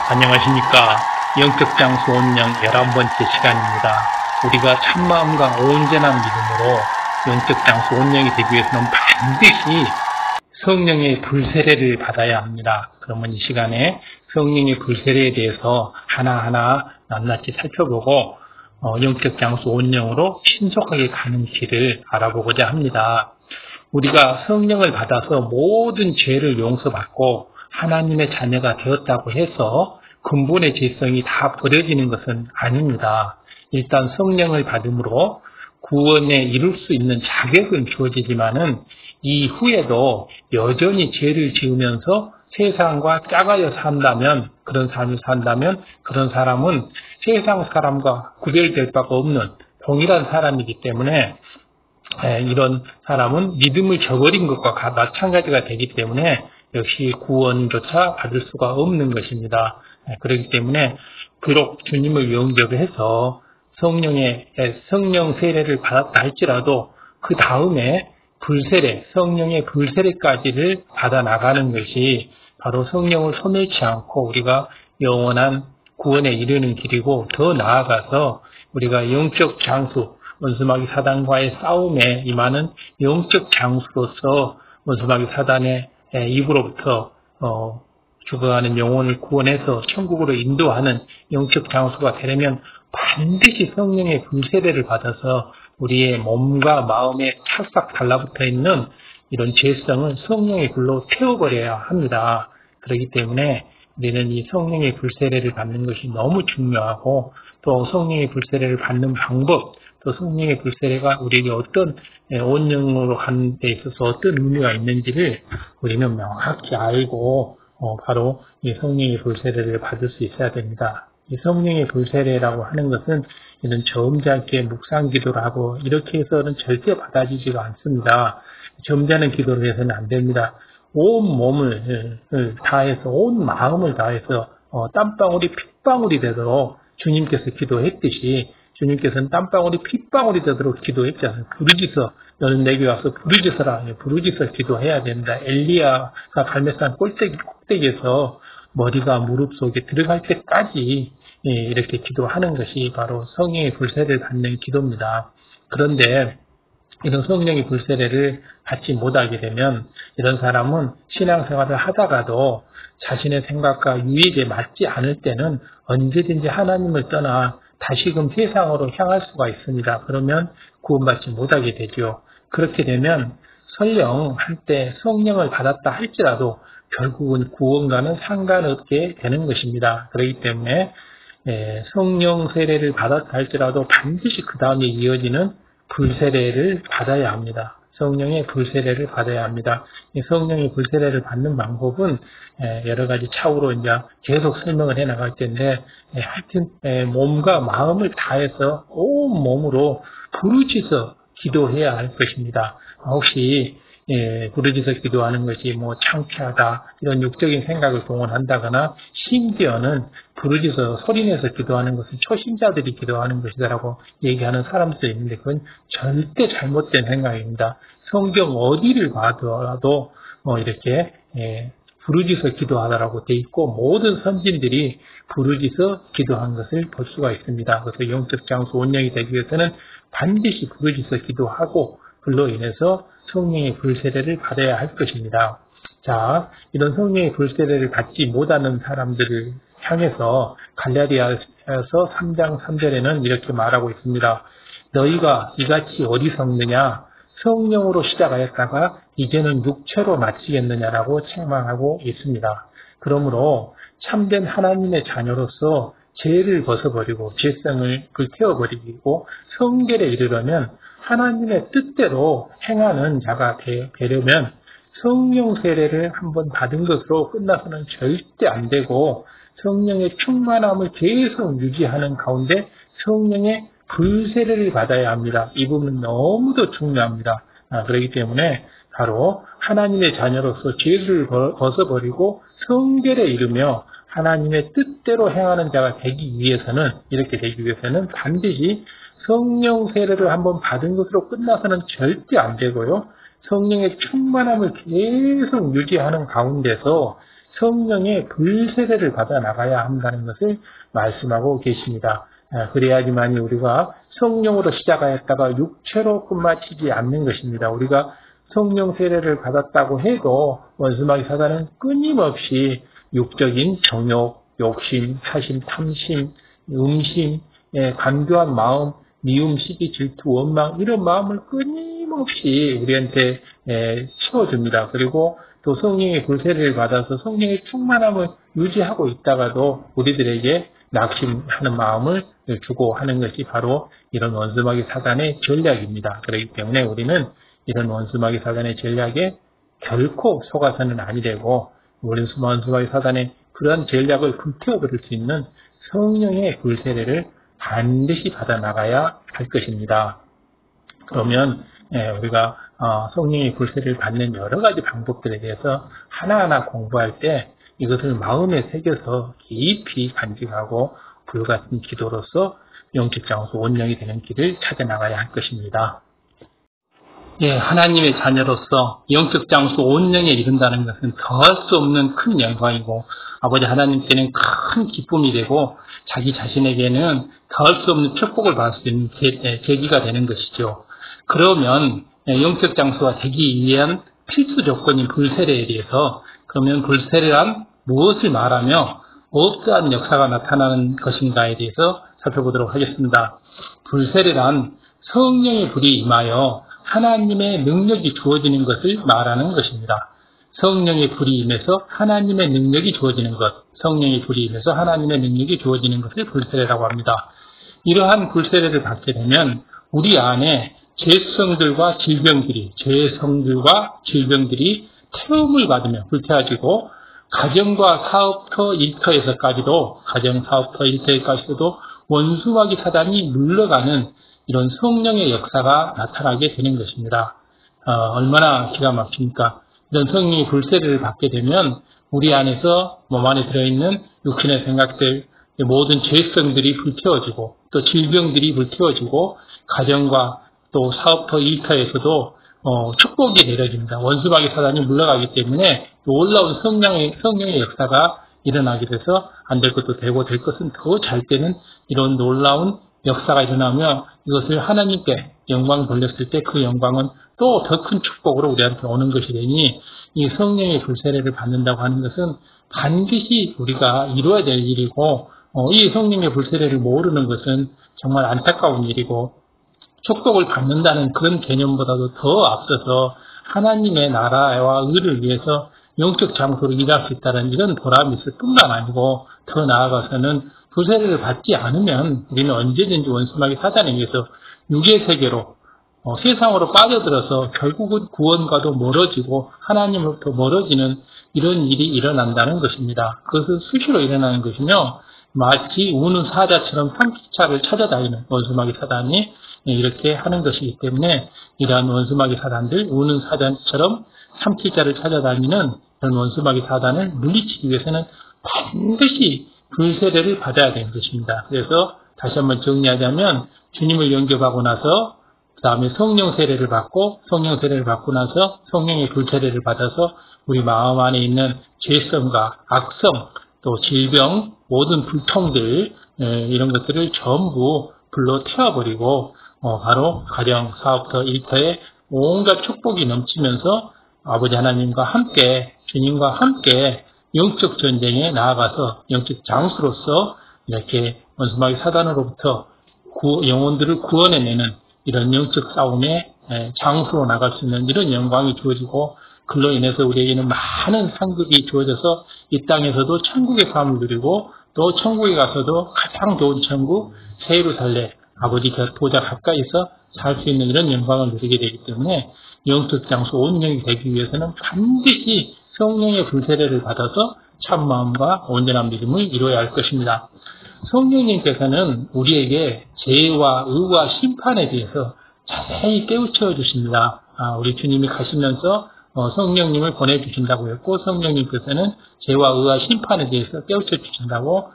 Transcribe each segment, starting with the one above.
안녕하십니까. 영적 장수 온영 11번째 시간입니다. 우리가 참마음과 온전한 믿음으로 영적 장수 온영이 되기 위해서는 반드시 성령의 불세례를 받아야 합니다. 그러면 이 시간에 성령의 불세례에 대해서 하나하나 낱낱이 살펴보고 영적 장수 온영으로 신속하게 가는 길을 알아보고자 합니다. 우리가 성령을 받아서 모든 죄를 용서받고 하나님의 자녀가 되었다고 해서 근본의 죄성이 다 버려지는 것은 아닙니다. 일단 성령을 받음으로 구원에 이룰 수 있는 자격은 주어지지만은 이후에도 여전히 죄를 지으면서 세상과 짝하여 산다면, 그런 삶을 산다면 그런 사람은 세상 사람과 구별될 바가 없는 동일한 사람이기 때문에 이런 사람은 믿음을 저버린 것과 마찬가지가 되기 때문에 역시 구원조차 받을 수가 없는 것입니다. 그렇기 때문에 비록 주님을 영접해서 성령 세례를 받았다 할지라도 그 다음에 불세례, 성령의 불세례까지를 받아 나가는 것이 바로 성령을 소멸치 않고 우리가 영원한 구원에 이르는 길이고, 더 나아가서 우리가 영적 장수, 원수마귀 사단과의 싸움에 임하는 영적 장수로서 원수마귀 사단의 입으로부터 죽어가는 영혼을 구원해서 천국으로 인도하는 영적 장수가 되려면 반드시 성령의 불세례를 받아서 우리의 몸과 마음에 찰싹 달라붙어 있는 이런 죄성을 성령의 불로 태워버려야 합니다. 그렇기 때문에 우리는 이 성령의 불세례를 받는 것이 너무 중요하고, 또 성령의 불세례를 받는 방법, 또 성령의 불세례가 우리에게 어떤 온영으로 하는 데 있어서 어떤 의미가 있는지를 우리는 명확히 알고 바로 이 성령의 불세례를 받을 수 있어야 됩니다. 이 성령의 불세례라고 하는 것은 이런 점잖게 묵상 기도를 하고 이렇게 해서는 절대 받아지지가 않습니다. 점잖은 기도를 해서는 안 됩니다. 온 몸을 다해서, 온 마음을 다해서 땀방울이 핏방울이 되도록 주님께서 기도했듯이, 주님께서는 땀방울이 핏방울이 되도록 기도했잖아요. 부르짖어, 너는 내게 와서 부르짖어라. 부르짖어 기도해야 됩니다. 엘리야가 갈멜산 꼭대기에서 머리가 무릎 속에 들어갈 때까지 이렇게 기도하는 것이 바로 성령의 불세례를 받는 기도입니다. 그런데 이런 성령의 불세례를 받지 못하게 되면 이런 사람은 신앙생활을 하다가도 자신의 생각과 유익에 맞지 않을 때는 언제든지 하나님을 떠나 다시금 세상으로 향할 수가 있습니다. 그러면 구원받지 못하게 되죠. 그렇게 되면 설령 한때 성령을 받았다 할지라도 결국은 구원과는 상관없게 되는 것입니다. 그렇기 때문에 성령 세례를 받았다 할지라도 반드시 그 다음에 이어지는 불세례를 받아야 합니다. 성령의 불세례를 받아야 합니다. 이 성령의 불세례를 받는 방법은 여러 가지 차후로 이제 계속 설명을 해 나갈 텐데, 하여튼 몸과 마음을 다해서 온 몸으로 부르짖어 기도해야 할 것입니다. 혹시 부르짖어 기도하는 것이 뭐 창피하다, 이런 육적인 생각을 동원한다거나, 심지어는 부르짖어 소리내서 기도하는 것은 초신자들이 기도하는 것이다라고 얘기하는 사람들도 있는데, 그건 절대 잘못된 생각입니다. 성경 어디를 봐도 이렇게 부르짖어 기도하라고 돼 있고, 모든 선진들이 부르짖어 기도한 것을 볼 수가 있습니다. 그래서 영적 장수 온영이 되기 위해서는 반드시 부르짖어 기도하고, 그로 인해서 성령의 불세례를 받아야 할 것입니다. 자, 이런 성령의 불세례를 받지 못하는 사람들을 향해서 갈라디아서 3장 3절에는 이렇게 말하고 있습니다. 너희가 이같이 어리석느냐? 성령으로 시작하였다가 이제는 육체로 마치겠느냐라고 책망하고 있습니다. 그러므로 참된 하나님의 자녀로서 죄를 벗어버리고 죄성을 불태워버리고 성결에 이르려면, 하나님의 뜻대로 행하는 자가 되려면 성령 세례를 한번 받은 것으로 끝나서는 절대 안 되고, 성령의 충만함을 계속 유지하는 가운데 성령의 불세례를 받아야 합니다. 이 부분은 너무도 중요합니다. 그렇기 때문에 바로 하나님의 자녀로서 죄를 벗어버리고 성결에 이르며 하나님의 뜻대로 행하는 자가 되기 위해서는, 이렇게 되기 위해서는 반드시 성령 세례를 한번 받은 것으로 끝나서는 절대 안 되고요. 성령의 충만함을 계속 유지하는 가운데서 성령의 불세례를 받아 나가야 한다는 것을 말씀하고 계십니다. 그래야지만 우리가 성령으로 시작하였다가 육체로 끝마치지 않는 것입니다. 우리가 성령 세례를 받았다고 해도 원수마귀 사단은 끊임없이 육적인 정욕, 욕심, 사심, 탐심, 음심, 간교한 마음, 미움, 시기, 질투, 원망 이런 마음을 끊임없이 우리한테 채워줍니다. 그리고 또 성령의 불세례를 받아서 성령의 충만함을 유지하고 있다가도 우리들에게 낙심하는 마음을 주고 하는 것이 바로 이런 원수마귀 사단의 전략입니다. 그렇기 때문에 우리는 이런 원수마귀 사단의 전략에 결코 속아서는 아니 되고 우리 원수마귀 사단의 그러한 전략을 불태워버릴 수 있는 성령의 불세례를 반드시 받아 나가야 할 것입니다. 그러면 우리가 성령의 불세례를 받는 여러 가지 방법들에 대해서 하나하나 공부할 때 이것을 마음에 새겨서 깊이 간직하고 불같은 기도로서 영적 장소 온영이 되는 길을 찾아 나가야 할 것입니다. 하나님의 자녀로서 영적 장소 온영에 이른다는 것은 더할 수 없는 큰 영광이고 아버지 하나님께는 큰 기쁨이 되고 자기 자신에게는 더할 수 없는 축복을 받을 수 있는 계기가 되는 것이죠. 그러면 영적 장소가 되기 위한 필수 조건인 불세례에 대해서 그러면 불세례란 무엇을 말하며 어떠한 역사가 나타나는 것인가에 대해서 살펴보도록 하겠습니다. 불세례란 성령의 불이 임하여 하나님의 능력이 주어지는 것을 말하는 것입니다. 성령의 불이 임해서 하나님의 능력이 주어지는 것, 성령의 불이 임해서 하나님의 능력이 주어지는 것을 불세례라고 합니다. 이러한 불세례를 받게 되면 우리 안에 죄성들과 질병들이 태움을 받으며 불태워지고 가정과 사업터 일터에서까지도 원수마귀 사단이 물러가는 이런 성령의 역사가 나타나게 되는 것입니다. 얼마나 기가 막힙니까? 이런 성령의 불세례를 받게 되면 우리 안에서 몸 안에 들어있는 육신의 생각들, 모든 죄성들이 불태워지고 또 질병들이 불태워지고 가정과 또 사업터 일터에서도 축복이 내려집니다. 원수마귀 사단이 물러가기 때문에 놀라운 성령의 역사가 일어나게 돼서 안 될 것도 되고 될 것은 더 잘 되는 이런 놀라운 역사가 일어나며 이것을 하나님께 영광 돌렸을 때 그 영광은 또 더 큰 축복으로 우리한테 오는 것이 되니 이 성령의 불세례를 받는다고 하는 것은 반드시 우리가 이루어야 될 일이고 이 성령의 불세례를 모르는 것은 정말 안타까운 일이고 축복을 받는다는 그런 개념보다도 더 앞서서 하나님의 나라와 의를 위해서 영적 장소로 일할 수 있다는 이런 보람이 있을 뿐만 아니고 더 나아가서는 불세례를 받지 않으면 우리는 언제든지 원수마귀 사단에 의해서 육의 세계로 세상으로 빠져들어서 결국은 구원과도 멀어지고 하나님으로부터 멀어지는 이런 일이 일어난다는 것입니다. 그것은 수시로 일어나는 것이며 마치 우는 사자처럼 삼키차를 찾아다니는 원수마귀 사단이 이렇게 하는 것이기 때문에 이러한 원수마귀 사단들, 우는 사자처럼 삼키자를 찾아다니는 그런 원수마귀 사단을 물리치기 위해서는 반드시 불세례를 받아야 되는 것입니다. 그래서 다시 한번 정리하자면 주님을 영접하고 나서 그 다음에 성령 세례를 받고 성령 세례를 받고 나서 성령의 불세례를 받아서 우리 마음 안에 있는 죄성과 악성 또 질병 모든 불통들 이런 것들을 전부 불로 태워버리고 바로 가정, 사업터, 일터에 온갖 축복이 넘치면서 아버지 하나님과 함께 주님과 함께 영적 전쟁에 나아가서 영적 장수로서 이렇게 원수마귀 사단으로부터 영혼들을 구원해내는 이런 영적 싸움의 장수로 나갈 수 있는 이런 영광이 주어지고 그로 인해서 우리에게는 많은 상급이 주어져서 이 땅에서도 천국의 삶을 누리고 또 천국에 가서도 가장 좋은 천국 새 예루살렘 아버지 보좌 가까이서 살 수 있는 이런 영광을 누리게 되기 때문에 영적 장수 온영이 되기 위해서는 반드시 성령의 불세례를 받아서 참마음과 온전한 믿음을 이루어야 할 것입니다. 성령님께서는 우리에게 죄와 의와 심판에 대해서 자세히 깨우쳐 주십니다. 우리 주님이 가시면서 성령님을 보내주신다고 했고 성령님께서는 죄와 의와 심판에 대해서 깨우쳐 주신다고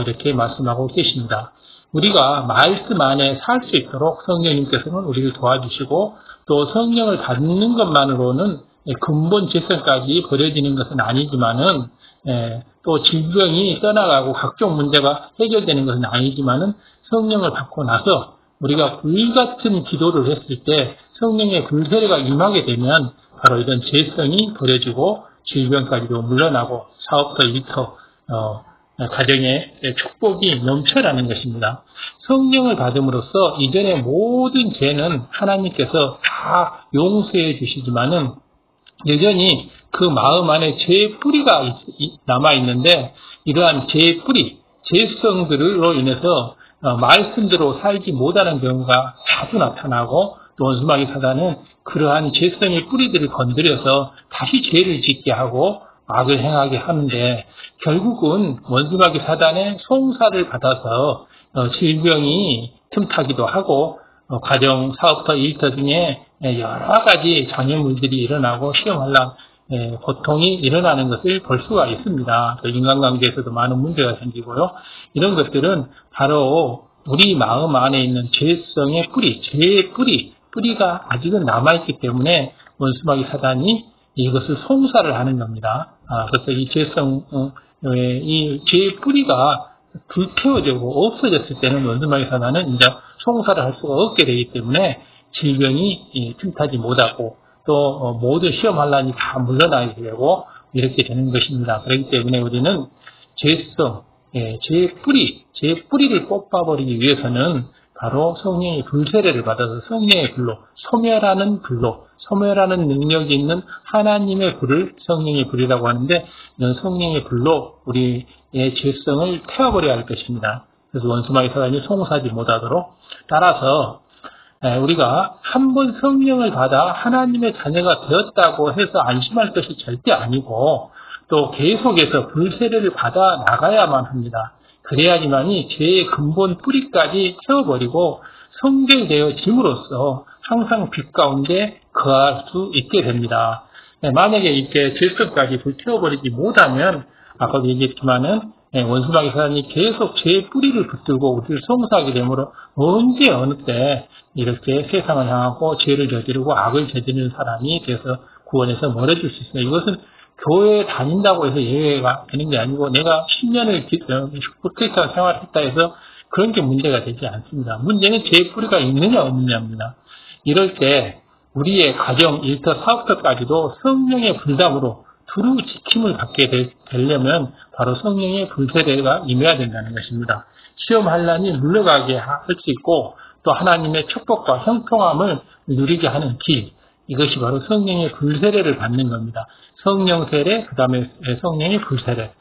이렇게 말씀하고 계십니다. 우리가 말씀 안에 살 수 있도록 성령님께서는 우리를 도와주시고 또 성령을 받는 것만으로는 근본 죄성까지 버려지는 것은 아니지만은 또 질병이 떠나가고 각종 문제가 해결되는 것은 아니지만은 성령을 받고 나서 우리가 불같은 기도를 했을 때 성령의 불세례가 임하게 되면 바로 이런 죄성이 버려지고 질병까지도 물러나고 사업터 일터 가정의 축복이 넘쳐나는 것입니다. 성령을 받음으로써 이전의 모든 죄는 하나님께서 다 용서해 주시지만은 여전히 그 마음 안에 죄의 뿌리가 남아있는데 이러한 죄의 뿌리, 죄성들로 인해서 말씀대로 살지 못하는 경우가 자주 나타나고 또 원수마귀 사단은 그러한 죄성의 뿌리들을 건드려서 다시 죄를 짓게 하고 악을 행하게 하는데 결국은 원수마귀 사단의 송사를 받아서 질병이 틈타기도 하고 가정, 사업터, 일터 등의 여러 가지 장애물들이 일어나고 시험할랑 고통이 일어나는 것을 볼 수가 있습니다. 또 인간관계에서도 많은 문제가 생기고요. 이런 것들은 바로 우리 마음 안에 있는 죄성의 뿌리, 죄의 뿌리가 아직은 남아있기 때문에 원수마귀 사단이 이것을 송사를 하는 겁니다. 그래서 이 이 죄의 뿌리가 불태워지고 없어졌을 때는 원수마귀 사단은 이제 송사를 할 수가 없게 되기 때문에 질병이 틈타지 못하고 또 모든 시험환란이 다 물러나게 되고 이렇게 되는 것입니다. 그렇기 때문에 우리는 죄성, 죄의 뿌리를 뽑아버리기 위해서는 바로 성령의 불세례를 받아서 성령의 불로, 소멸하는 능력이 있는 하나님의 불을 성령의 불이라고 하는데 이런 성령의 불로 우리의 죄성을 태워버려야 할 것입니다. 그래서 원수마귀 사단이 송사하지 못하도록 따라서 우리가 한 번 성령을 받아 하나님의 자녀가 되었다고 해서 안심할 것이 절대 아니고 또 계속해서 불세례를 받아 나가야만 합니다. 그래야지만이 죄의 근본 뿌리까지 태워버리고 성결되어짐으로써 항상 빛 가운데 거할 수 있게 됩니다. 만약에 이렇게 죄성까지 불태워버리지 못하면 아까도 얘기했지만은 원수마귀 사단이 계속 죄의 뿌리를 붙들고 우리를 송사하게 되므로 언제 어느 때 이렇게 세상을 향하고 죄를 저지르고 악을 저지르는 사람이 돼서 구원에서 멀어질 수 있어요. 이것은 교회에 다닌다고 해서 예외가 되는 게 아니고 내가 10년을 크리스천 생활했다 해서 그런 게 문제가 되지 않습니다. 문제는 죄의 뿌리가 있느냐 없느냐입니다. 이럴 때 우리의 가정, 일터, 사업터까지도 성령의 불담으로 두루 지킴을 받게 되려면 바로 성령의 불세례가 임해야 된다는 것입니다. 시험 환란이 물러가게 할 수 있고 또 하나님의 축복과 형통함을 누리게 하는 길, 이것이 바로 성령의 불세례를 받는 겁니다. 성령 세례, 그 다음에 성령의 불세례,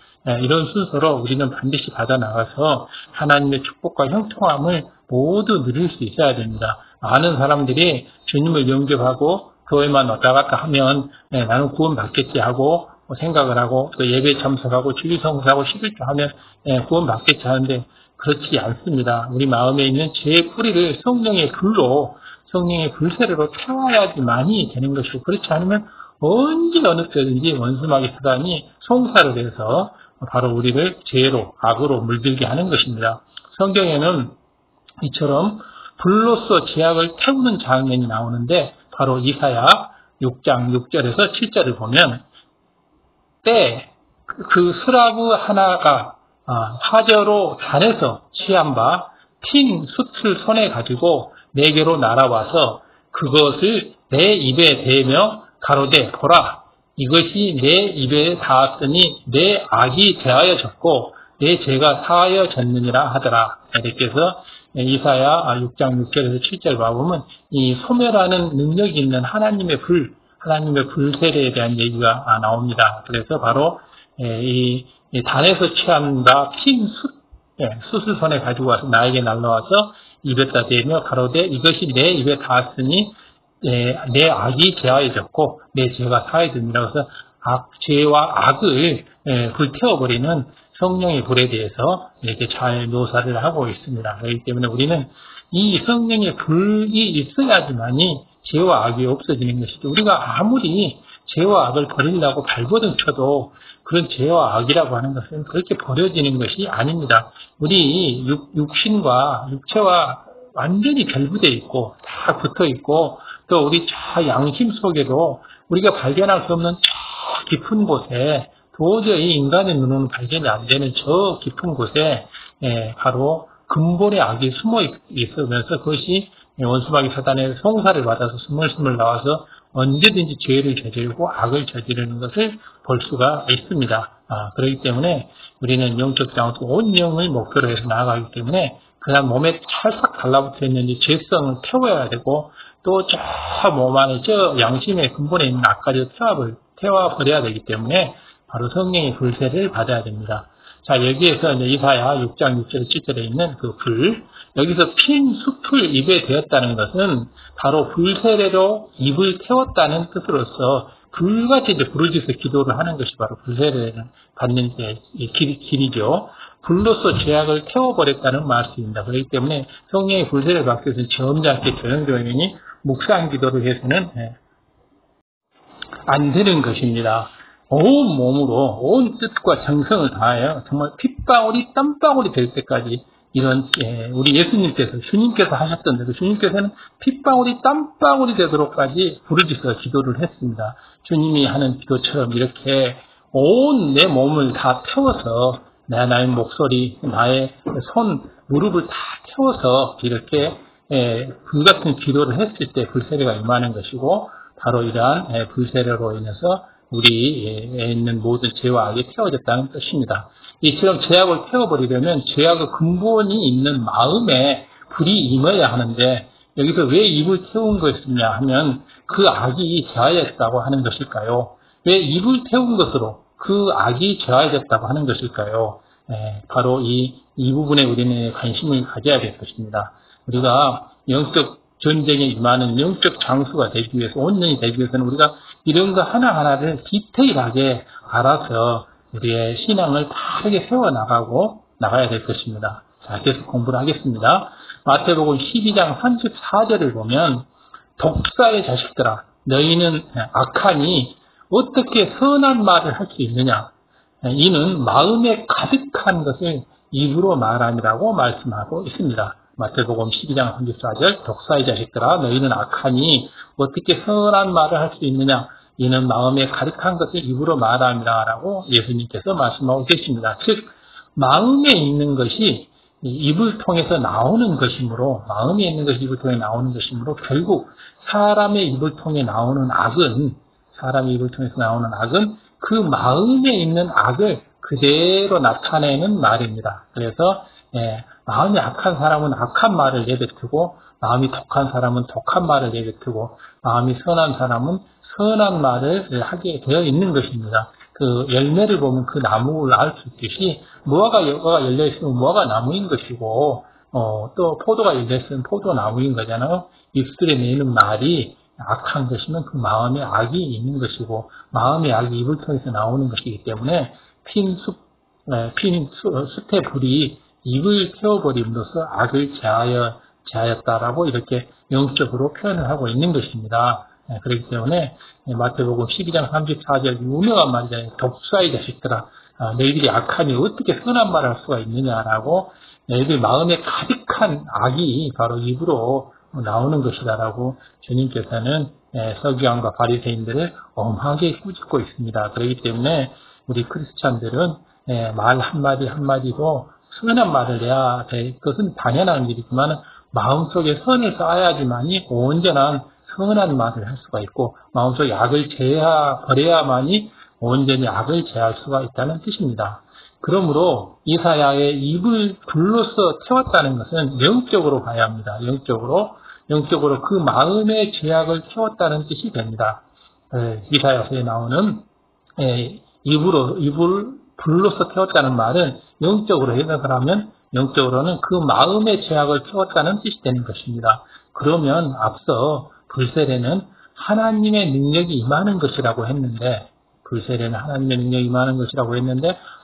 이런 순서로 우리는 반드시 받아 나가서 하나님의 축복과 형통함을 모두 누릴 수 있어야 됩니다. 많은 사람들이 주님을 영접하고 교회만 왔다 갔다 하면 나는 구원 받겠지 하고 생각을 하고 또 예배 참석하고 주일성수하고 11조 하면 구원 받겠지 하는데 그렇지 않습니다. 우리 마음에 있는 죄의 뿌리를 성령의 불로, 성령의 불세례로 태워야지만이 되는 것이고 그렇지 않으면 언제 어느 때든지 원수마귀 사단이 송사를 해서 바로 우리를 죄로, 악으로 물들게 하는 것입니다. 성경에는 이처럼 불로써 죄악을 태우는 장면이 나오는데 바로 이사야 6장 6절에서 7절을 보면 때 그 스라브 하나가 화저로 단에서 취한 바 핀 숯을 손에 가지고 내게로 날아와서 그것을 내 입에 대며 가로되 보라 이것이 내 입에 닿았으니 내 악이 대하여졌고 내 죄가 사하여졌느니라 하더라. 이렇게 해서 이사야 6장 6절에서 7절 봐보면 이 소멸하는 능력이 있는 하나님의 불세례에 대한 얘기가 나옵니다. 그래서 바로 이 단에서 취한다 핀 숯을 손에 가지고 와서 나에게 날라와서 입에다 대며 가로되 이것이 내 입에 닿았으니 내 악이 제하여졌고 내 죄가 사하여졌느니라. 그래서 죄와 악을 불태워버리는 성령의 불에 대해서 이렇게 잘 묘사를 하고 있습니다. 그렇기 때문에 우리는 이 성령의 불이 있어야지만이 죄와 악이 없어지는 것이죠. 우리가 아무리 죄와 악을 버리려고 발버둥 쳐도 그런 죄와 악이라고 하는 것은 그렇게 버려지는 것이 아닙니다. 우리 육신과 육체와 완전히 결부되어 있고 다 붙어 있고 또 우리 저 양심 속에도 우리가 발견할 수 없는 저 깊은 곳에 도저히 인간의 눈으로는 발견이 안 되는 저 깊은 곳에 바로 근본의 악이 숨어 있으면서 그것이 원수마귀 사단의 송사를 받아서 스물스물 나와서 언제든지 죄를 저지르고 악을 저지르는 것을 볼 수가 있습니다. 그렇기 때문에 우리는 영적 장수 온 영을 목표로 해서 나아가기 때문에 그냥 몸에 찰싹 달라붙어 있는 이 죄성을 태워야 되고 또 저 몸 안에 저 양심의 근본에 있는 악까지 태워버려야 되기 때문에 바로 성령의 불세를 받아야 됩니다. 자, 여기에서 이제 이사야 6장 6절 7절에 있는 그 불, 여기서 핀 숲을 입에 대었다는 것은 바로 불세례로 입을 태웠다는 뜻으로서 불같이 이제 부르짖어 기도를 하는 것이 바로 불세례를 받는 길이죠. 불로서 죄악을 태워버렸다는 말씀입니다. 그렇기 때문에 성령의 불세례를 받기 위해서는 점잖게 조용조용히 묵상 기도를 해서는 안 되는 것입니다. 온 몸으로 온 뜻과 정성을 다하여 정말 핏방울이 땀방울이 될 때까지 이런 우리 예수님께서 주님께서 하셨던 대로 주님께서는 핏방울이 땀방울이 되도록까지 부르짖어 기도를 했습니다. 주님이 하는 기도처럼 이렇게 온 내 몸을 다 태워서 나의 목소리, 나의 손, 무릎을 다 태워서 이렇게 불같은 기도를 했을 때 불세례가 임하는 것이고 바로 이러한 불세례로 인해서 우리에 있는 모든 죄와 악이 태워졌다는 뜻입니다. 이처럼 죄악을 태워버리려면 죄악의 근본이 있는 마음에 불이 임해야 하는데 여기서 왜 입을 태운 것이냐 하면 그 악이 제하였다고 하는 것일까요? 왜 입을 태운 것으로 그 악이 제하였다고 하는 것일까요? 바로 이 부분에 우리는 관심을 가져야 될 것입니다. 우리가 영적 전쟁에 임하는 영적 장수가 되기 위해서, 온전히 되기 위해서는 우리가 이런 거 하나하나를 디테일하게 알아서 우리의 신앙을 다르게 세워나가고 나가야 될 것입니다. 자, 계속 공부를 하겠습니다. 마태복음 12장 34절을 보면 독사의 자식들아 너희는 악하니 어떻게 선한 말을 할 수 있느냐? 이는 마음에 가득한 것을 입으로 말함이라고 말씀하고 있습니다. 마태복음 12장 34절 독사의 자식들아 너희는 악하니 어떻게 선한 말을 할 수 있느냐? 이는 마음에 가득한 것을 입으로 말함이라고 예수님께서 말씀하고 계십니다. 즉 마음에 있는 것이 입을 통해서 나오는 것이므로 마음에 있는 것이 입을 통해 나오는 것이므로 결국 사람의 입을 통해 나오는 악은 그 마음에 있는 악을 그대로 나타내는 말입니다. 그래서 마음이 악한 사람은 악한 말을 내뱉고 마음이 독한 사람은 독한 말을 내뱉고 마음이 선한 사람은 선한 말을 하게 되어 있는 것입니다. 그 열매를 보면 그 나무를 알 수 있듯이 무화과 열려있으면 무화과 나무인 것이고 또 포도가 열려있으면 포도나무인 거잖아요. 입술에 내는 말이 악한 것이면 그 마음에 악이 있는 것이고 마음의 악이 입을 통해서 나오는 것이기 때문에 핀 숲의 불이 입을 태워버림으로써 악을 제하였다라고 이렇게 영적으로 표현을 하고 있는 것입니다. 그렇기 때문에 마태복음 12장 34절 유명한 말이잖아요. 독사의 자식들아 너희들이 악하니 어떻게 선한 말을 할 수가 있느냐라고 너희들 마음에 가득한 악이 바로 입으로 나오는 것이다라고 주님께서는 서기관과 바리새인들을 엄하게 꾸짖고 있습니다. 그렇기 때문에 우리 크리스찬들은 말 한마디 한마디도 선한 말을 해야 될 것은 당연한 일이지만 마음속에 선을 쌓아야지만이 온전한 선한 말을 할 수가 있고 마음속에 악을 버려야만이 온전히 악을 제할 수가 있다는 뜻입니다. 그러므로 이사야의 입을 불로써 태웠다는 것은 영적으로 봐야 합니다. 영적으로 그 마음의 죄악을 태웠다는 뜻이 됩니다. 이사야서에 나오는 입을 불로써 태웠다는 말은 영적으로 해석을 하면 영적으로는 그 마음의 죄악을 태웠다는 뜻이 되는 것입니다. 그러면 앞서 불세례는 하나님의 능력이 임하는 것이라고 했는데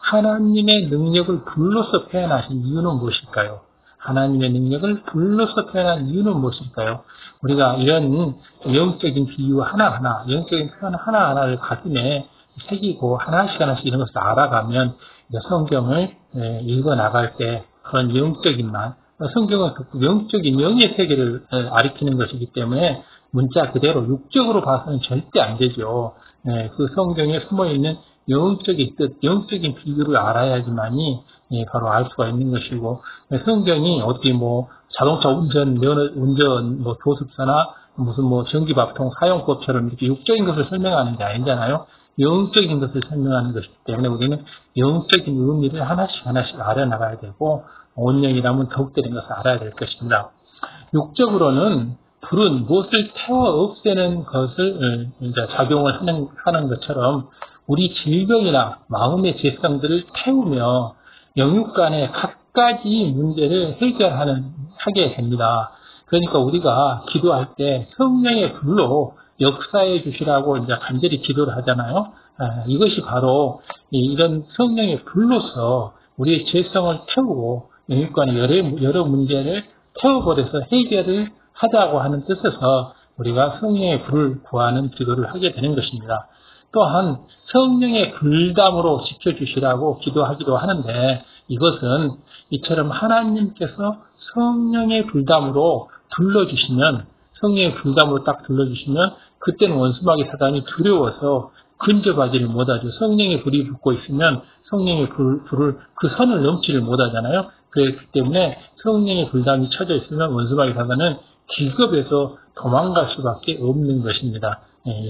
하나님의 능력을 불로써 표현하신 이유는 무엇일까요? 하나님의 능력을 불로써 표현한 이유는 무엇일까요? 우리가 이런 영적인 비유 하나하나, 영적인 표현 하나하나를 가슴에 새기고 하나씩 이런 것을 알아가면 성경을 읽어 나갈 때 그런 영적인 말, 성경은 영적인 영의 세계를 가리키는 것이기 때문에 문자 그대로 육적으로 봐서는 절대 안 되죠. 그 성경에 숨어있는 영적인 뜻, 영적인 비결을 알아야지만이 바로 알 수가 있는 것이고, 성경이 어디 자동차 운전 도습서나 무슨 전기밥통 사용법처럼 이렇게 육적인 것을 설명하는 게 아니잖아요. 영적인 것을 설명하는 것이기 때문에 우리는 영적인 의미를 하나씩 알아나가야 되고, 온영이라면 더욱 되는 것을 알아야 될 것입니다. 육적으로는 불은 무엇을 태워 없애는 것을 이제 작용을 하는 것처럼 우리 질병이나 마음의 죄성들을 태우며 영육 간의 갖가지 문제를 하게 됩니다. 그러니까 우리가 기도할 때 성령의 불로 역사해 주시라고 이제 간절히 기도를 하잖아요. 이것이 바로 이런 성령의 불로서 우리의 죄성을 태우고 영육 간의 여러 문제를 태워버려서 해결을 하자고 하는 뜻에서 우리가 성령의 불을 구하는 기도를 하게 되는 것입니다. 또한 성령의 불담으로 지켜주시라고 기도하기도 하는데, 이것은 이처럼 하나님께서 성령의 불담으로 성령의 불담으로 딱 둘러주시면 그때는 원수마귀 사단이 두려워서 근접하지를 못하죠. 성령의 불이 붙고 있으면 성령의 불을 그 선을 넘지를 못하잖아요. 그렇기 때문에 성령의 불담이 쳐져 있으면 원수마귀 사단은 기겁해서 도망갈 수밖에 없는 것입니다.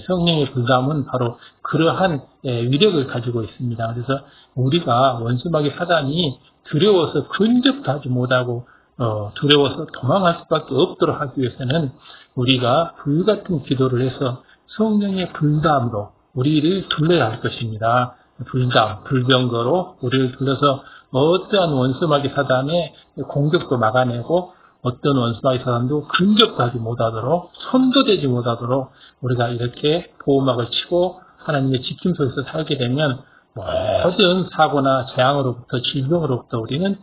성령의 불담은 바로 그러한 위력을 가지고 있습니다. 그래서 우리가 원수마귀 사단이 두려워서 근접도 하지 못하고 두려워서 도망할 수밖에 없도록 하기 위해서는 우리가 불같은 기도를 해서 성령의 불담으로 우리를 둘러야 할 것입니다. 불병거로 우리를 둘러서 어떠한 원수마귀 사단의 공격도 막아내고 어떤 원수마귀 사단도 근접도 하지 못하도록, 손도 대지 못하도록 우리가 이렇게 보호막을 치고 하나님의 지킴 속에서 살게 되면 모든 사고나 재앙으로부터, 질병으로부터 우리는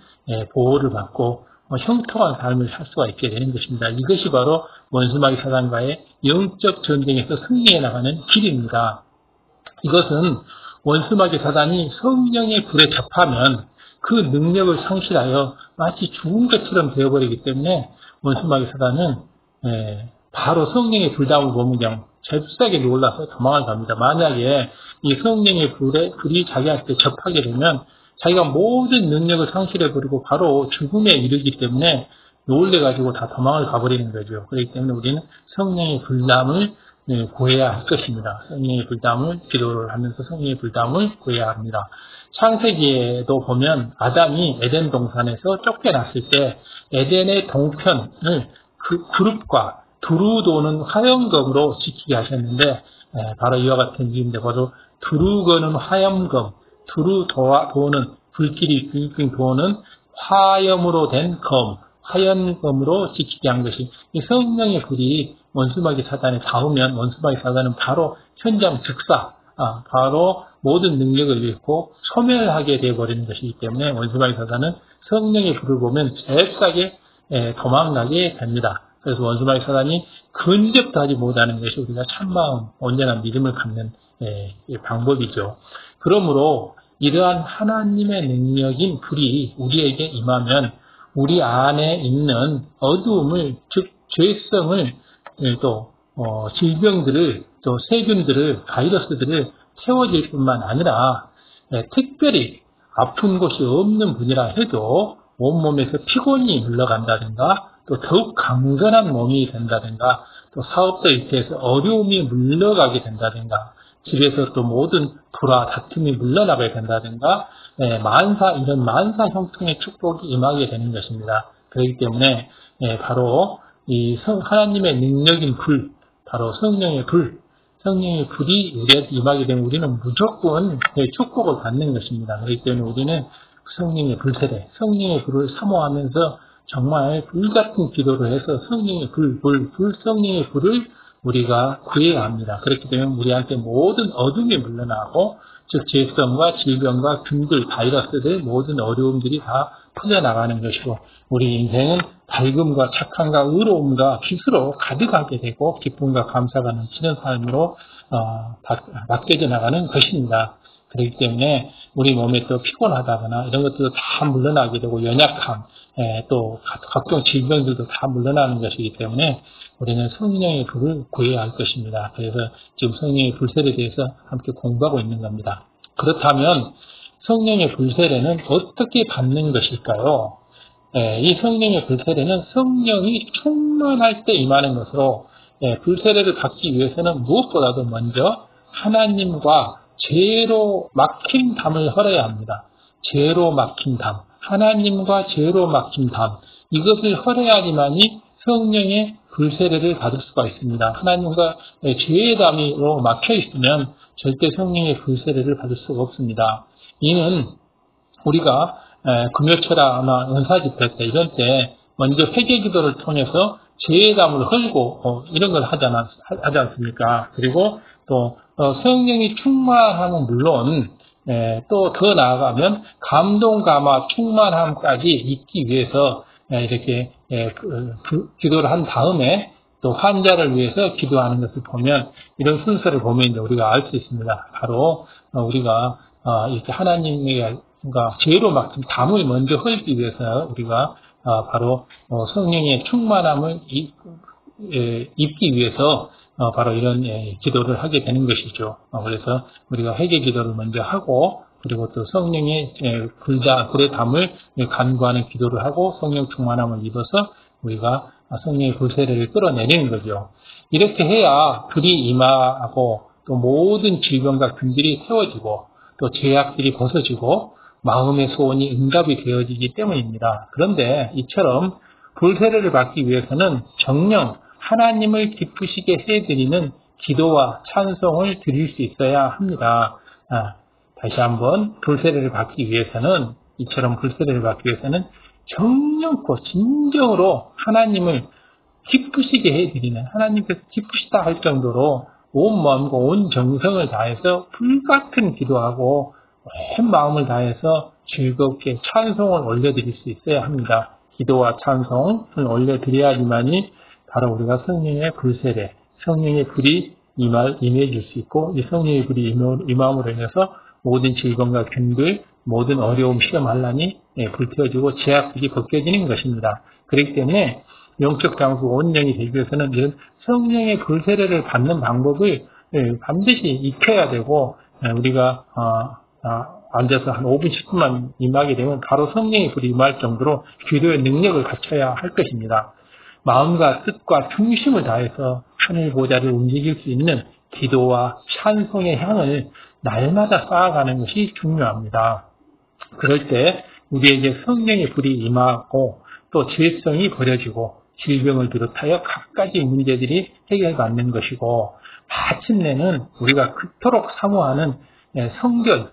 보호를 받고 형통한 삶을 살 수가 있게 되는 것입니다. 이것이 바로 원수마귀 사단과의 영적 전쟁에서 승리해 나가는 길입니다. 이것은 원수마귀 사단이 성령의 불에 접하면 그 능력을 상실하여 마치 죽은 것처럼 되어버리기 때문에 원수마귀 사단은 바로 성령의 불담을 보면 그냥 잽싸게 놀라서 도망을 갑니다. 만약에 이 성령의 불이 자기한테 접하게 되면 자기가 모든 능력을 상실해버리고 바로 죽음에 이르기 때문에 놀래가지고 다 도망을 가버리는 거죠. 그렇기 때문에 우리는 성령의 불담을 구해야 할 것입니다. 성령의 불담을 기도를 하면서 성령의 불담을 구해야 합니다. 창세기에도 보면 아담이 에덴 동산에서 쫓겨났을 때 에덴의 동편을 그 그룹과 두루 도는 화염검으로 지키게 하셨는데, 바로 이와 같은 이유인데, 바로 두루 거는 화염검, 두루 도는 불길이 빙빙 도는 화염으로 된 검, 화염검으로 지키게 한 것이, 이 성령의 불이 원수마귀 사단에 닿으면 원수마귀 사단은 바로 현장 즉사, 바로 모든 능력을 잃고 소멸하게 되어버리는 것이기 때문에 원수마귀 사단은 성령의 불을 보면 잽싸게 도망가게 됩니다. 그래서 원수마귀 사단이 근접도 하지 못하는 것이 우리가 참마음, 온전한 믿음을 갖는 방법이죠. 그러므로 이러한 하나님의 능력인 불이 우리에게 임하면 우리 안에 있는 어두움을, 즉 죄성을, 또 질병들을, 또 세균들을, 바이러스들을 태워질 뿐만 아니라 특별히 아픈 곳이 없는 분이라 해도 온몸에서 피곤이 물러간다든가, 또 더욱 강건한 몸이 된다든가, 또 사업도 일태에서 어려움이 물러가게 된다든가, 집에서 또 모든 불화, 다툼이 물러나게 된다든가, 이런 만사 형통의 축복이 임하게 되는 것입니다. 그렇기 때문에 바로 이 하나님의 능력인 불, 바로 성령의 불이 우리한테 임하게 되면 우리는 무조건 축복을 받는 것입니다. 그렇기 때문에 우리는 성령의 불세대, 성령의 불을 사모하면서 정말 불같은 기도를 해서 성령의 성령의 불을 우리가 구해야 합니다. 그렇기 때문에 우리한테 모든 어둠이 물러나고, 즉 죄성과 질병과 균들, 바이러스들, 모든 어려움들이 다 풀려나가는 것이고, 우리 인생은 밝음과 착함과 의로움과 빛으로 가득하게 되고 기쁨과 감사가 넘치는 삶으로 바뀌어져 나가는 것입니다. 그렇기 때문에 우리 몸에 또 피곤하다거나 이런 것들도 다 물러나게 되고, 연약함, 또 각종 질병들도 다 물러나는 것이기 때문에 우리는 성령의 불을 구해야 할 것입니다. 그래서 지금 성령의 불세에 대해서 함께 공부하고 있는 겁니다. 그렇다면 성령의 불세례는 어떻게 받는 것일까요? 이 성령의 불세례는 성령이 충만할 때 임하는 것으로, 불세례를 받기 위해서는 무엇보다도 먼저 하나님과 죄로 막힌 담을 헐어야 합니다. 죄로 막힌 담, 하나님과 죄로 막힌 담, 이것을 헐어야지만이 성령의 불세례를 받을 수가 있습니다. 하나님과 죄의 담으로 막혀 있으면 절대 성령의 불세례를 받을 수가 없습니다. 이는 우리가 금요철화나 은사집회 때 이런 때 먼저 회개기도를 통해서 죄의 담을 헐고 이런 걸 하지 않습니까? 그리고 또 성령이 충만함은 물론 또 더 나아가면 감동, 감화, 충만함까지 있기 위해서 이렇게 기도를 한 다음에 또 환자를 위해서 기도하는 것을 보면 이런 순서를 보면 이제 우리가 알 수 있습니다. 바로 우리가 이렇게 하나님의 죄로 막힌 담을 먼저 헐기 위해서 우리가 바로 성령의 충만함을 입기 위해서 바로 이런 기도를 하게 되는 것이죠. 그래서 우리가 회개 기도를 먼저 하고 그리고 또 성령의 불의 담을 간구하는 기도를 하고 성령 충만함을 입어서 우리가 성령의 불세례를 끌어내리는 거죠. 이렇게 해야 불이 임하고 또 모든 질병과 균들이 세워지고 또 죄악들이 벗어지고 마음의 소원이 응답이 되어지기 때문입니다. 그런데 이처럼 불세례를 받기 위해서는 정녕 하나님을 기쁘시게 해드리는 기도와 찬송을 드릴 수 있어야 합니다. 다시 한번 불세례를 받기 위해서는 이처럼 불세례를 받기 위해서는 정령코 진정으로 하나님을 기쁘시게 해드리는 하나님께서 기쁘시다 할 정도로 온 마음과 온 정성을 다해서 불같은 기도하고 온 마음을 다해서 즐겁게 찬송을 올려드릴 수 있어야 합니다. 기도와 찬송을 올려드려야지만이 바로 우리가 성령의 불세례, 성령의 불이 임해줄 수 있고 이 성령의 불이 임함으로 인해서 모든 질병과 균들, 모든 어려움, 시험, 환난이 불태워지고 죄악들이 벗겨지는 것입니다. 그렇기 때문에 영적 장수 온영이 되기 위해서는 이런 성령의 불세례를 받는 방법을 반드시 익혀야 되고 우리가 앉아서 한 5분, 10분만 임하게 되면 바로 성령의 불이 임할 정도로 기도의 능력을 갖춰야 할 것입니다. 마음과 뜻과 중심을 다해서 하늘 보좌를 움직일 수 있는 기도와 찬송의 향을 날마다 쌓아가는 것이 중요합니다. 그럴 때 우리에게 성령의 불이 임하고 또 죄성이 버려지고 질병을 비롯하여 각가지 문제들이 해결받는 것이고 마침내는 우리가 그토록 사모하는 성결,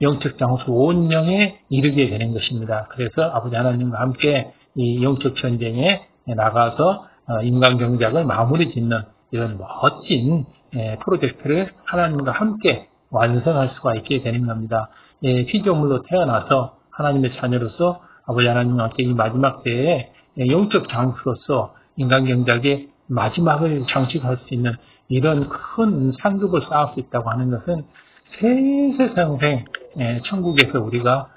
영적 장수 온영에 이르게 되는 것입니다. 그래서 아버지 하나님과 함께 이 영적 전쟁에 나가서 인간경작을 마무리 짓는 이런 멋진 프로젝트를 하나님과 함께 완성할 수가 있게 되는 겁니다. 피조물로 태어나서 하나님의 자녀로서 아버지 하나님과 함께 이 마지막 때에 영적 장수로서 인간경작의 마지막을 장식할 수 있는 이런 큰 상급을 쌓을 수 있다고 하는 것은 세세상생 천국에서 우리가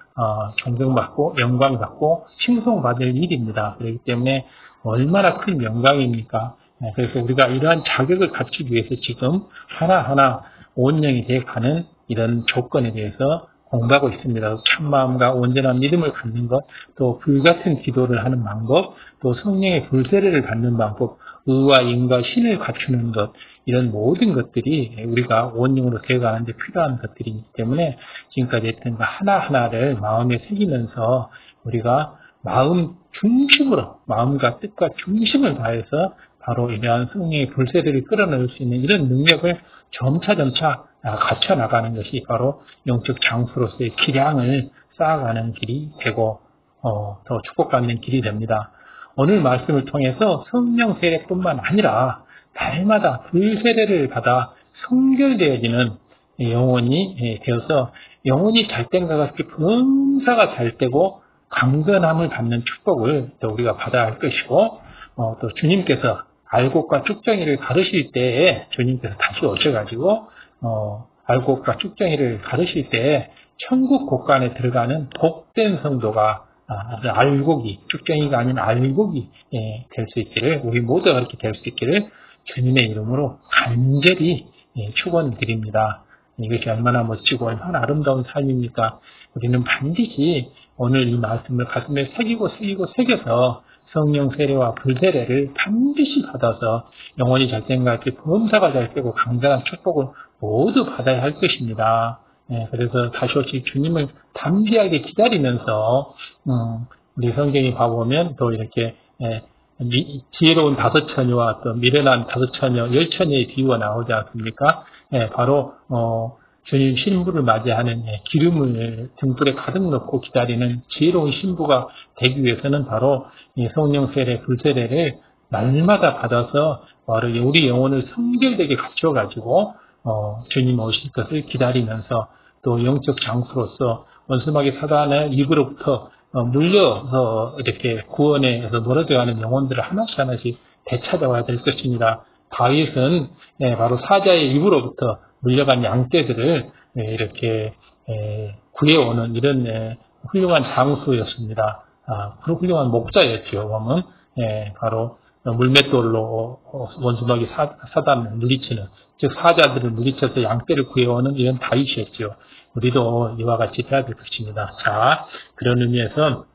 존경받고 영광받고 칭송받을 일입니다. 그렇기 때문에 얼마나 큰 영광입니까? 그래서 우리가 이러한 자격을 갖추기 위해서 지금 하나하나 온영이 되어가는 이런 조건에 대해서 공부하고 있습니다. 참마음과 온전한 믿음을 갖는 것, 또 불같은 기도를 하는 방법, 또 성령의 불세례를 받는 방법, 의와 인과 신을 갖추는 것, 이런 모든 것들이 우리가 온영으로 되어가는 데 필요한 것들이기 때문에 지금까지 했던 것 하나하나를 마음에 새기면서 우리가 마음 중심으로, 마음과 뜻과 중심을 다해서 바로 이러한 성령의 불세례를 끌어내릴 수 있는 이런 능력을 점차점차 갖춰 나가는 것이 바로 영적 장수로서의 기량을 쌓아가는 길이 되고 더 축복받는 길이 됩니다. 오늘 말씀을 통해서 성령 세례뿐만 아니라 날마다 불세례를 받아 성결되어지는 영혼이 되어서 영혼이 잘된과 같이 범사가 잘되고 강건함을 받는 축복을 또 우리가 받아야 할 것이고 또 주님께서 알곡과 쭉정이를 가르실 때에 주님께서 다시 오셔가지고 알곡과 쭉정이를 가르실 때에 천국 곳간에 들어가는 복된 성도가 알곡이, 쭉정이가 아닌 알곡이 될 수 있기를, 우리 모두가 그렇게 될 수 있기를 주님의 이름으로 간절히 축원드립니다. 이것이 얼마나 멋지고 얼마나 아름다운 삶입니까? 우리는 반드시 오늘 이 말씀을 가슴에 새겨서 성령 세례와 불세례를 반드시 받아서 영원히 잘생각게 범사가 잘되고 강대한 축복을 모두 받아야 할 것입니다. 그래서 다시 오실 주님을 담대하게 기다리면서 우리 성경에 봐보면 또 이렇게 지혜로운 5처녀와 또 미련한 5처녀, 10처녀의 비유가 나오지 않습니까? 바로 주님 신부를 맞이하는 기름을 등불에 가득 넣고 기다리는 지혜로운 신부가 되기 위해서는 바로 성령 세례, 불세례를 날마다 받아서 바로 우리 영혼을 성결되게 갖춰가지고 주님 오실 것을 기다리면서 또 영적 장수로서 원수마귀 사단의 입으로부터 물려서 이렇게 구원에서 멀어져가는 영혼들을 하나씩 되찾아와야 될 것입니다. 다윗은 바로 사자의 입으로부터 물려간 양떼들을 이렇게 구해오는 이런 훌륭한 장수였습니다. 그런 훌륭한 목자였죠. 보면 바로 물맷돌로 원수마귀 사단을 물리치는, 즉 사자들을 물리쳐서 양떼를 구해오는 이런 다윗이었죠. 우리도 이와 같이 돼야 될 것입니다. 자, 그런 의미에서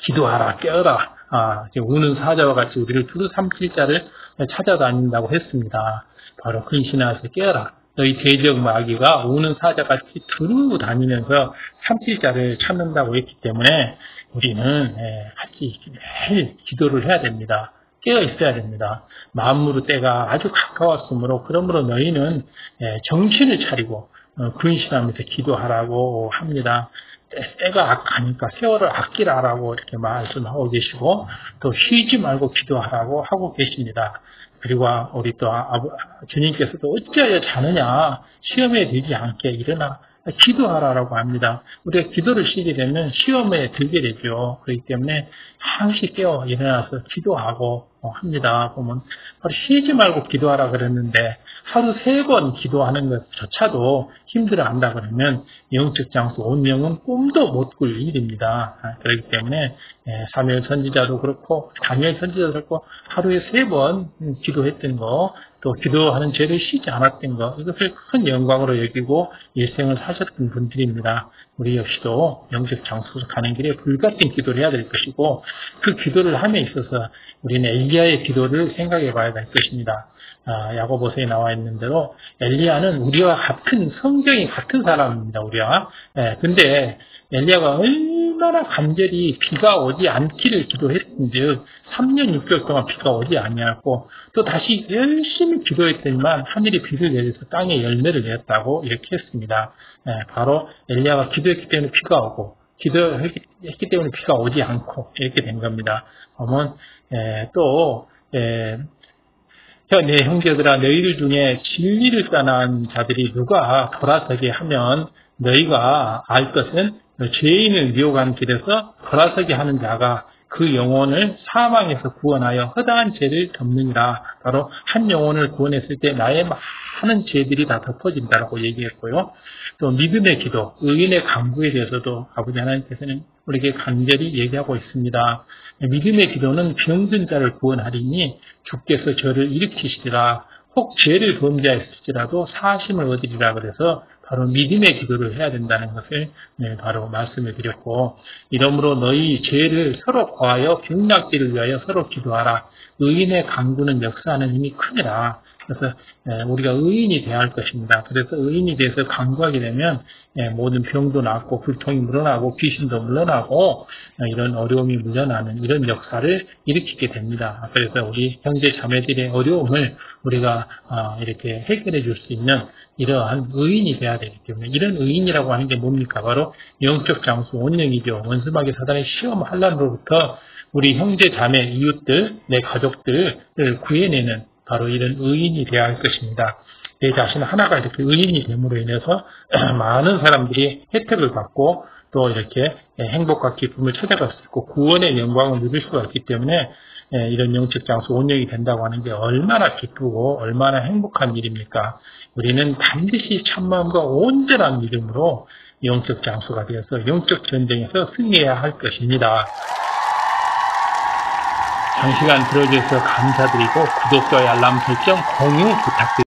기도하라, 깨어라. 지금 우는 사자와 같이 우리를 두루 삼킬 자를 찾아다닌다고 했습니다. 바로 근신하셔서 깨어라. 너희 대적 마귀가 우는 사자같이 두루 다니면서 삼킬 자를 찾는다고 했기 때문에 우리는 같이 매일 기도를 해야 됩니다. 깨어 있어야 됩니다. 만물의 때가 아주 가까웠으므로 그러므로 너희는 정신을 차리고 근신하면서 기도하라고 합니다. 때가 가니까 세월을 아끼라라고 이렇게 말씀하고 계시고 또 쉬지 말고 기도하라고 하고 계십니다. 그리고 우리 또 주님께서도 어찌하여 자느냐, 시험에 들지 않게 일어나 기도하라라고 합니다. 우리가 기도를 쉬게 되면 시험에 들게 되죠. 그렇기 때문에 항시 깨어 일어나서 기도하고 합니다. 보면 바로 쉬지 말고 기도하라 그랬는데 하루 3번 기도하는 것조차도 힘들어한다 그러면 영적 장수 온 영은 꿈도 못 꿀 일입니다. 그렇기 때문에 사무엘 선지자도 그렇고 다니엘 선지자도 그렇고 하루에 3번 기도했던 거, 또 기도하는 죄를 쉬지 않았던 것, 이것을 큰 영광으로 여기고 일생을 사셨던 분들입니다. 우리 역시도 영적 장수로 가는 길에 불같은 기도를 해야 될 것이고 그 기도를 함에 있어서 우리는 엘리야의 기도를 생각해 봐야 될 것입니다. 야고보서에 나와 있는 대로 엘리야는 우리와 같은 성경이 같은 사람입니다. 우리와. 근데 엘리야가 얼마나 간절히 비가 오지 않기를 기도했는지 3년 6개월 동안 비가 오지 아니하고 또 다시 열심히 기도했더니만 하늘이 비를 내려서 땅에 열매를 내었다고 이렇게 했습니다. 바로 엘리야가 기도했기 때문에 비가 오고 기도했기 때문에 비가 오지 않고 이렇게 된 겁니다. 그러면 내 형제들아, 너희들 중에 진리를 떠난 자들이 누가 돌아서게 하면 너희가 알 것은 죄인을 미혹한 길에서 돌아서게 하는 자가 그 영혼을 사망에서 구원하여 허다한 죄를 덮느니라. 바로 한 영혼을 구원했을 때 나의 많은 죄들이 다 덮어진다라고 얘기했고요. 또 믿음의 기도, 의인의 간구에 대해서도 아버지 하나님께서는 우리에게 간절히 얘기하고 있습니다. 믿음의 기도는 병든 자를 구원하리니 주께서 저를 일으키시리라. 혹 죄를 범죄하였을지라도 사심을 얻으리라. 그래서 바로 믿음의 기도를 해야 된다는 것을 바로 말씀을 드렸고, 이러므로 너희 죄를 서로 고하여 병낫기를 위하여 서로 기도하라. 의인의 간구는 역사하는 힘이 크니라. 그래서 우리가 의인이 되어야 할 것입니다. 그래서 의인이 돼서 간구하게 되면 모든 병도 낫고 불통이 물러나고 귀신도 물러나고 이런 어려움이 물러나는 이런 역사를 일으키게 됩니다. 그래서 우리 형제 자매들의 어려움을 우리가 이렇게 해결해 줄 수 있는 이러한 의인이 돼야 되기 때문에, 이런 의인이라고 하는 게 뭡니까? 바로 영적 장수 온영이죠. 원수마귀 사단의 시험 환난으로부터 우리 형제 자매 이웃들, 내 가족들을 구해내는 바로 이런 의인이 되어야 할 것입니다. 내 자신 하나가 이렇게 의인이 됨으로 인해서 많은 사람들이 혜택을 받고 또 이렇게 행복과 기쁨을 찾아갈 수 있고 구원의 영광을 누릴 수가 있기 때문에 이런 영적 장수 온영이 된다고 하는 게 얼마나 기쁘고 얼마나 행복한 일입니까? 우리는 반드시 참마음과 온전한 믿음으로 영적 장수가 되어서 영적 전쟁에서 승리해야 할 것입니다. 장시간 들어주셔서 감사드리고 구독과 알람 설정, 공유 부탁드립니다.